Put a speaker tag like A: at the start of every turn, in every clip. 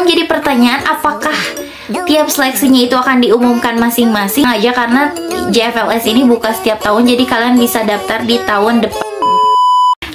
A: Yang jadi pertanyaan, apakah tiap seleksinya itu akan diumumkan masing-masing aja, karena JFLS ini buka setiap tahun, jadi kalian bisa daftar di tahun depan.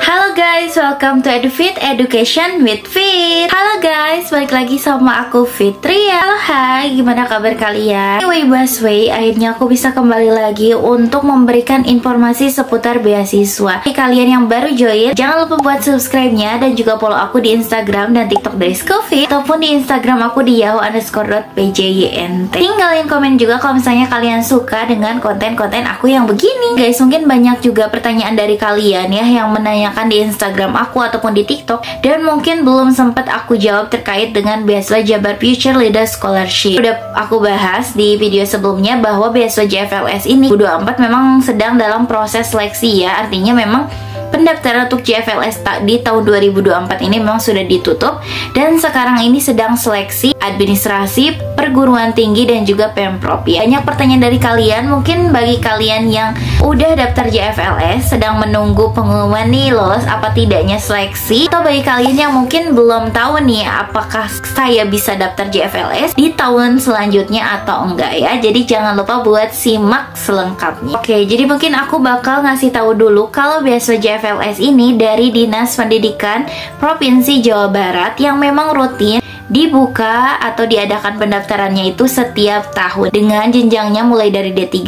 A: Halo guys, welcome to EduFit Education with Fit. Halo guys, balik lagi sama aku Fitria. Halo, hai, gimana kabar kalian? Anyway, Busway, akhirnya aku bisa kembali lagi untuk memberikan informasi seputar beasiswa. Kalian yang baru join, jangan lupa buat subscribe-nya dan juga follow aku di Instagram dan TikTok dari Schoolfit, ataupun di Instagram aku di yahoo_pjynt. Tinggalin komen juga kalau misalnya kalian suka dengan konten-konten aku yang begini. Guys, mungkin banyak juga pertanyaan dari kalian ya yang menanyakan di Instagram aku ataupun di TikTok, dan mungkin belum sempat aku jawab terkait dengan beasiswa Jabar Future Leader Scholarship. Udah aku bahas di video sebelumnya bahwa beasiswa JFLS ini 2024 memang sedang dalam proses seleksi ya. Artinya memang pendaftaran untuk JFLS di tahun 2024 ini memang sudah ditutup, dan sekarang ini sedang seleksi administrasi, perguruan tinggi, dan juga Pemprov ya. Banyak pertanyaan dari kalian, mungkin bagi kalian yang udah daftar JFLS sedang menunggu pengumuman nih lolos apa tidaknya seleksi, atau bagi kalian yang mungkin belum tahu nih apakah saya bisa daftar JFLS di tahun selanjutnya atau enggak ya. Jadi jangan lupa buat simak selengkapnya. Oke, jadi mungkin aku bakal ngasih tahu dulu kalau beasiswa JFLS ini dari Dinas Pendidikan Provinsi Jawa Barat yang memang rutin dibuka atau diadakan pendaftarannya itu setiap tahun dengan jenjangnya mulai dari D3,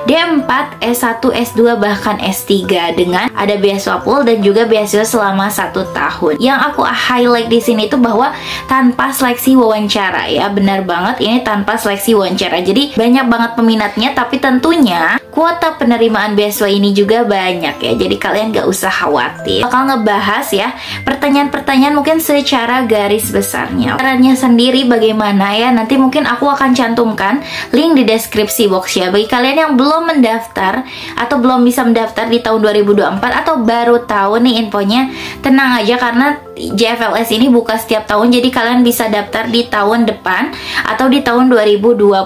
A: D4, S1, S2, bahkan S3, dengan ada beasiswa pool dan juga beasiswa selama 1 tahun. Yang aku highlight di sini itu bahwa tanpa seleksi wawancara ya, benar banget ini tanpa seleksi wawancara. Jadi banyak banget peminatnya, tapi tentunya kuota penerimaan beasiswa ini juga banyak ya. Jadi kalian gak usah khawatir. Bakal ngebahas ya pertanyaan-pertanyaan mungkin secara garis besarnya. Caranya sendiri bagaimana ya, nanti mungkin aku akan cantumkan link di deskripsi box ya. Bagi kalian yang belum mendaftar atau belum bisa mendaftar di tahun 2024 atau baru tahu nih infonya, tenang aja karena JFLS ini buka setiap tahun, jadi kalian bisa daftar di tahun depan atau di tahun 2025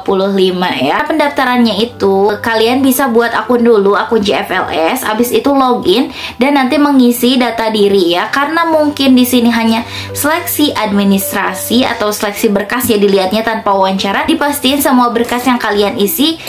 A: ya. Pendaftarannya itu kalian bisa buat akun dulu, akun JFLS, abis itu login dan nanti mengisi data diri ya. Karena mungkin di sini hanya seleksi administrasi atau seleksi berkas ya, dilihatnya tanpa wawancara, dipastiin semua berkas yang kalian isi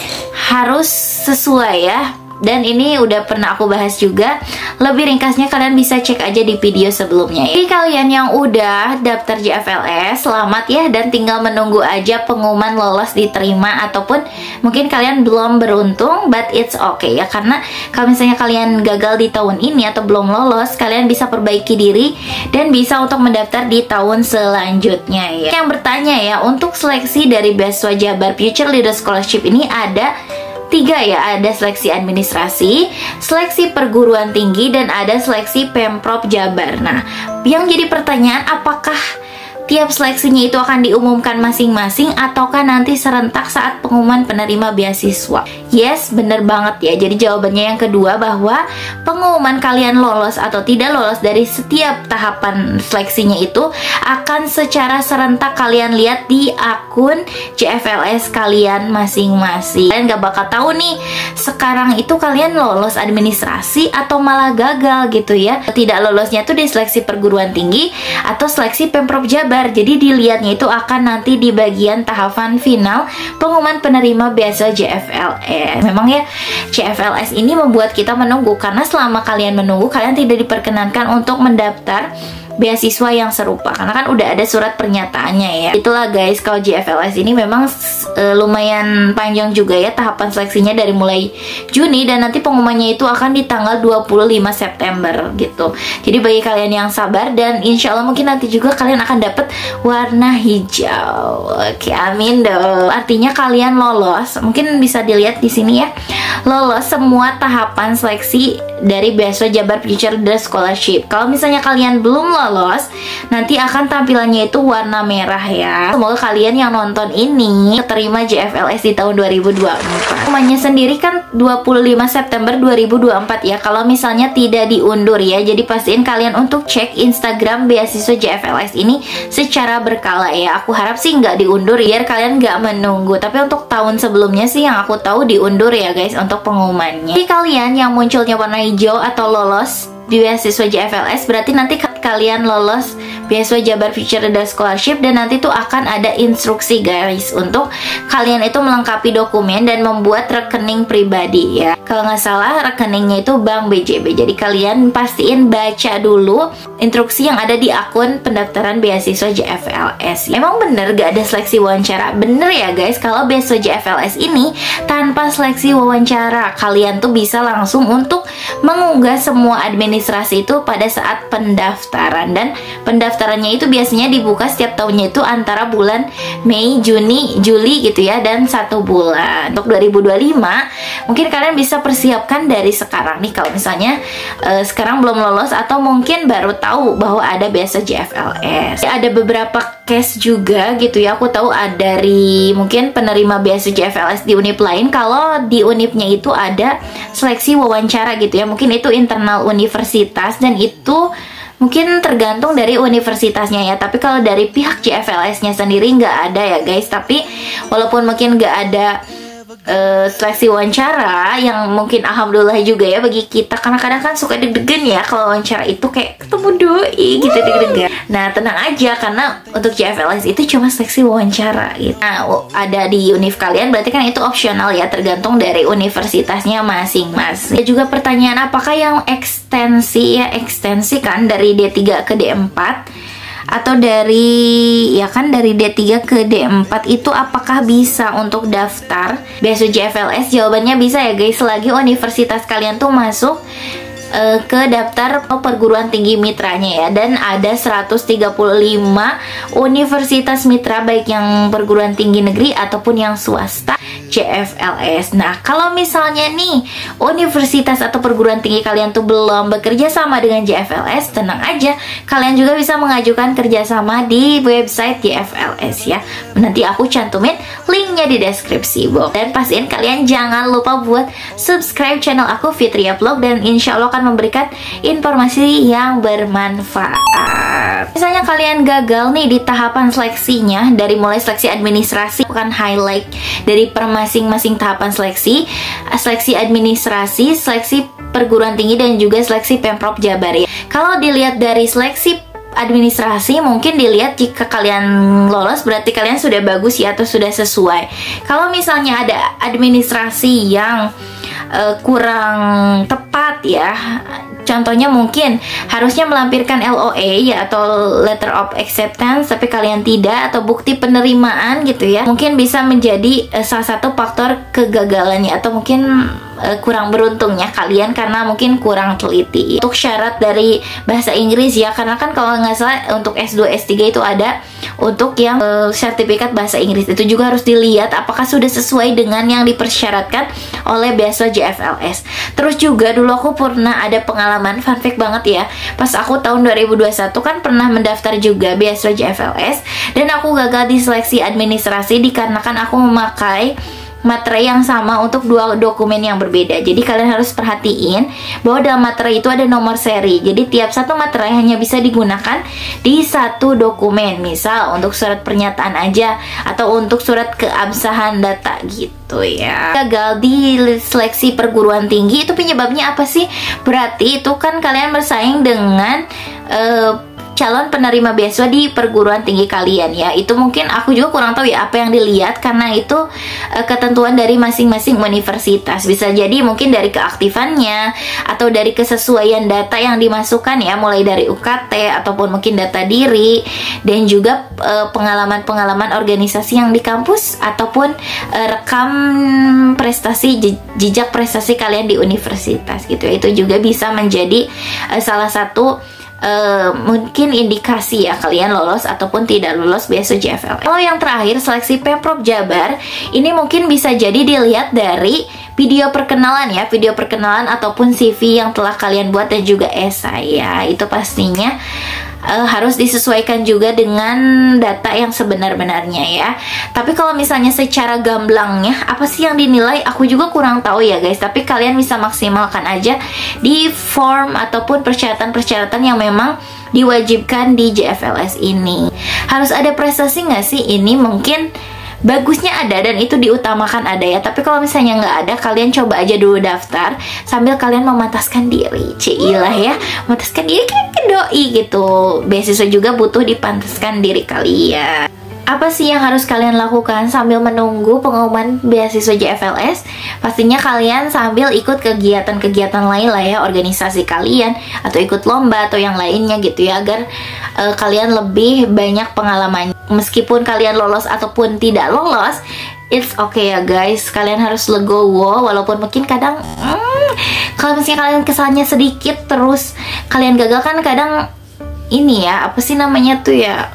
A: harus sesuai ya. Dan ini udah pernah aku bahas juga. Lebih ringkasnya kalian bisa cek aja di video sebelumnya ya. Jadi kalian yang udah daftar JFLS, selamat ya, dan tinggal menunggu aja pengumuman lolos diterima, ataupun mungkin kalian belum beruntung, but it's okay ya. Karena kalau misalnya kalian gagal di tahun ini atau belum lolos, kalian bisa perbaiki diri dan bisa untuk mendaftar di tahun selanjutnya ya. Yang bertanya ya, untuk seleksi dari beasiswa Jabar Future Leader Scholarship ini ada 3 ya, ada seleksi administrasi, seleksi perguruan tinggi, dan ada seleksi Pemprov Jabar. Nah, yang jadi pertanyaan, apakah tiap seleksinya itu akan diumumkan masing-masing ataukah nanti serentak saat pengumuman penerima beasiswa? Yes, bener banget ya. Jadi jawabannya yang kedua, bahwa pengumuman kalian lolos atau tidak lolos dari setiap tahapan seleksinya itu akan secara serentak kalian lihat di akun JFLS kalian masing-masing. Kalian gak bakal tahu nih sekarang itu kalian lolos administrasi atau malah gagal gitu ya. Tidak lolosnya tuh di seleksi perguruan tinggi atau seleksi Pemprov Jabar. Jadi dilihatnya itu akan nanti di bagian tahapan final pengumuman penerima beasiswa JFLS. Memang ya, JFLS ini membuat kita menunggu, karena selama kalian menunggu, kalian tidak diperkenankan untuk mendaftar beasiswa yang serupa karena kan udah ada surat pernyataannya ya. Itulah guys, kalau JFLS ini memang lumayan panjang juga ya tahapan seleksinya, dari mulai Juni dan nanti pengumumannya itu akan di tanggal 25 September gitu. Jadi bagi kalian yang sabar, dan insya Allah mungkin nanti juga kalian akan dapat warna hijau. Oke, amin dong. Artinya kalian lolos, mungkin bisa dilihat di sini ya, lolos semua tahapan seleksi dari beasiswa Jabar Future Leader Scholarship. Kalau misalnya kalian belum lolos, nanti akan tampilannya itu warna merah ya. Semoga kalian yang nonton ini keterima JFLS di tahun 2024. Pengumumannya sendiri kan 25 September 2024 ya, kalau misalnya tidak diundur ya. Jadi pastiin kalian untuk cek Instagram beasiswa JFLS ini secara berkala ya. Aku harap sih nggak diundur biar kalian nggak menunggu. Tapi untuk tahun sebelumnya sih yang aku tahu diundur ya guys untuk pengumumannya. Jadi kalian yang munculnya warna hijau atau lolos di beasiswa JFLS, berarti nanti kalian lolos beasiswa Jabar Future Leader Scholarship, dan nanti tuh akan ada instruksi guys untuk kalian itu melengkapi dokumen dan membuat rekening pribadi ya. Kalau nggak salah rekeningnya itu Bank BJB. Jadi kalian pastiin baca dulu instruksi yang ada di akun pendaftaran beasiswa JFLS. Emang bener gak ada seleksi wawancara? Bener ya guys, kalau beasiswa JFLS ini tanpa seleksi wawancara, kalian tuh bisa langsung untuk mengunggah semua administrasi itu pada saat pendaftaran. Dan pendaftarannya itu biasanya dibuka setiap tahunnya itu antara bulan Mei, Juni, Juli gitu ya, dan 1 bulan. Untuk 2025 mungkin kalian bisa persiapkan dari sekarang nih kalau misalnya sekarang belum lolos atau mungkin baru tahu bahwa ada beasiswa JFLS. Ada beberapa case juga gitu ya, aku tahu ada dari mungkin penerima beasiswa JFLS di univ lain, kalau di univnya itu ada seleksi wawancara gitu ya, mungkin itu internal universitas dan itu mungkin tergantung dari universitasnya ya. Tapi kalau dari pihak JFLS-nya sendiri nggak ada ya guys. Tapi walaupun mungkin nggak ada seleksi wawancara, yang mungkin alhamdulillah juga ya bagi kita, karena kadang kan suka deg-degan ya kalau wawancara itu kayak ketemu doi gitu, deg-degan. Nah tenang aja, karena untuk JFLS itu cuma seleksi wawancara gitu. Nah ada di univ kalian berarti kan itu opsional ya, tergantung dari universitasnya masing-masing. Ada juga pertanyaan, apakah yang ekstensi ya, ekstensi kan dari D3 ke D4 atau dari dari D3 ke D4 itu apakah bisa untuk daftar beasiswa JFLS? Jawabannya bisa ya guys, selagi universitas kalian tuh masuk ke daftar perguruan tinggi mitranya ya, dan ada 135 universitas mitra baik yang perguruan tinggi negeri ataupun yang swasta JFLS. Nah kalau misalnya nih universitas atau perguruan tinggi kalian tuh belum bekerja sama dengan JFLS, tenang aja, kalian juga bisa mengajukan kerjasama di website JFLS ya. Nanti aku cantumin linknya di deskripsi box. Dan pastiin kalian jangan lupa buat subscribe channel aku Fitria Vlog, dan insya Allah akan memberikan informasi yang bermanfaat. Misalnya kalian gagal nih di tahapan seleksinya, dari mulai seleksi administrasi, akan highlight dari masing-masing tahapan seleksi, seleksi administrasi, seleksi perguruan tinggi, dan juga seleksi Pemprov Jabar ya. Kalau dilihat dari seleksi administrasi, mungkin dilihat jika kalian lolos berarti kalian sudah bagus ya, atau sudah sesuai. Kalau misalnya ada administrasi yang kurang tepat ya, contohnya mungkin harusnya melampirkan LOA ya, atau letter of acceptance, tapi kalian tidak, atau bukti penerimaan gitu ya, mungkin bisa menjadi salah satu faktor kegagalannya, atau mungkin kurang beruntungnya kalian karena mungkin kurang teliti. Untuk syarat dari bahasa Inggris ya, karena kan kalau nggak salah untuk S2, S3 itu ada untuk yang sertifikat bahasa Inggris, itu juga harus dilihat apakah sudah sesuai dengan yang dipersyaratkan oleh beasiswa JFLS. Terus juga dulu aku pernah ada pengalaman, fun fact banget ya, pas aku tahun 2021 kan pernah mendaftar juga beasiswa JFLS, dan aku gagal di seleksi administrasi dikarenakan aku memakai materai yang sama untuk dua dokumen yang berbeda. Jadi kalian harus perhatiin bahwa dalam materai itu ada nomor seri. Jadi tiap satu materai hanya bisa digunakan di satu dokumen. Misal untuk surat pernyataan aja, atau untuk surat keabsahan data gitu ya. Gagal di seleksi perguruan tinggi itu penyebabnya apa sih? Berarti itu kan kalian bersaing dengan calon penerima beasiswa di perguruan tinggi kalian ya. Itu mungkin aku juga kurang tahu ya apa yang dilihat, karena itu ketentuan dari masing-masing universitas. Bisa jadi mungkin dari keaktifannya atau dari kesesuaian data yang dimasukkan ya, mulai dari UKT ataupun mungkin data diri, dan juga pengalaman-pengalaman organisasi yang di kampus, ataupun rekam prestasi, jejak prestasi kalian di universitas gitu ya. Itu juga bisa menjadi salah satu mungkin indikasi ya kalian lolos ataupun tidak lolos beasiswa JFLS. Kalau yang terakhir seleksi Pemprov Jabar, ini mungkin bisa jadi dilihat dari video perkenalan ya, video perkenalan ataupun CV yang telah kalian buat, dan juga esai ya. Itu pastinya harus disesuaikan juga dengan data yang sebenar-benarnya ya. Tapi kalau misalnya secara gamblangnya apa sih yang dinilai, aku juga kurang tahu ya guys. Tapi kalian bisa maksimalkan aja di form ataupun persyaratan-persyaratan yang memang diwajibkan di JFLS ini. Harus ada prestasi nggak sih? Ini mungkin bagusnya ada dan itu diutamakan ada ya. Tapi kalau misalnya nggak ada, kalian coba aja dulu daftar sambil kalian memantaskan diri. Cilah ya, memantaskan diri kayak ke doi gitu. Beasiswa juga butuh dipantaskan diri kalian. Apa sih yang harus kalian lakukan sambil menunggu pengumuman beasiswa JFLS? Pastinya kalian sambil ikut kegiatan-kegiatan lain lah ya, organisasi kalian, atau ikut lomba atau yang lainnya gitu ya, agar kalian lebih banyak pengalaman. Meskipun kalian lolos ataupun tidak lolos, it's okay ya guys. Kalian harus legowo, walaupun mungkin kadang kalau misalnya kalian kesannya sedikit terus kalian gagal kan kadang ini ya, apa sih namanya tuh ya,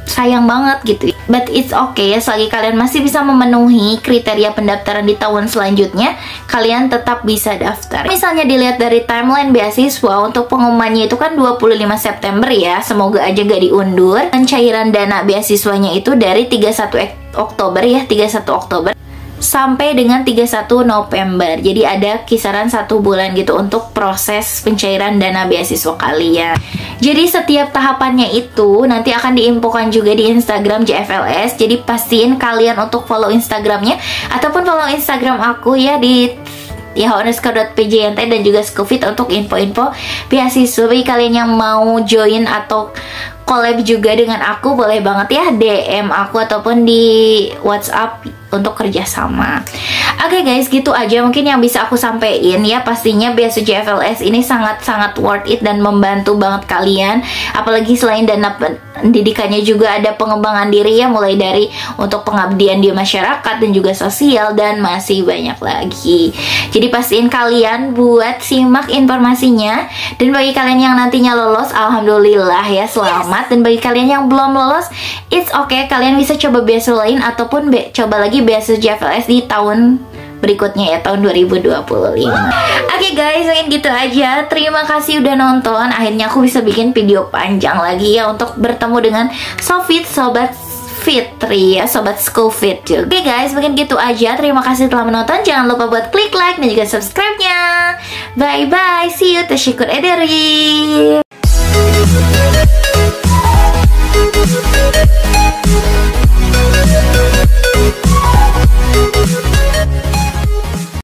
A: sayang banget gitu. But it's okay ya, selagi kalian masih bisa memenuhi kriteria pendaftaran di tahun selanjutnya, kalian tetap bisa daftar. Misalnya dilihat dari timeline beasiswa, untuk pengumumannya itu kan 25 September ya, semoga aja gak diundur. Pencairan dana beasiswanya itu dari 31 Oktober ya, 31 Oktober sampai dengan 31 November. Jadi ada kisaran 1 bulan gitu untuk proses pencairan dana beasiswa kalian. Jadi setiap tahapannya itu nanti akan diinfokan juga di Instagram JFLS. Jadi pastiin kalian untuk follow Instagramnya ataupun follow Instagram aku ya di @pjnt dan juga Scofit untuk info-info beasiswa. Bagi kalian yang mau join atau collab juga dengan aku, boleh banget ya DM aku ataupun di WhatsApp untuk kerjasama. Oke guys, gitu aja mungkin yang bisa aku sampaikan ya. Pastinya beasiswa JFLS ini sangat-sangat worth it dan membantu banget kalian. Apalagi selain dana pendidikannya juga ada pengembangan diri ya, mulai dari untuk pengabdian di masyarakat dan juga sosial dan masih banyak lagi. Jadi pastiin kalian buat simak informasinya. Dan bagi kalian yang nantinya lolos, alhamdulillah ya, selamat. Dan bagi kalian yang belum lolos, it's okay, kalian bisa coba beasiswa lain ataupun coba lagi beasiswa JFLS di tahun berikutnya ya, tahun 2025. Oke guys, mungkin gitu aja. Terima kasih udah nonton. Akhirnya aku bisa bikin video panjang lagi ya untuk bertemu dengan Sofit, Sobat Fitri ya, Sobat Scofit juga. Oke guys, mungkin gitu aja. Terima kasih telah menonton. Jangan lupa buat klik like dan juga subscribe-nya. Bye bye, see you, tashikur ederi.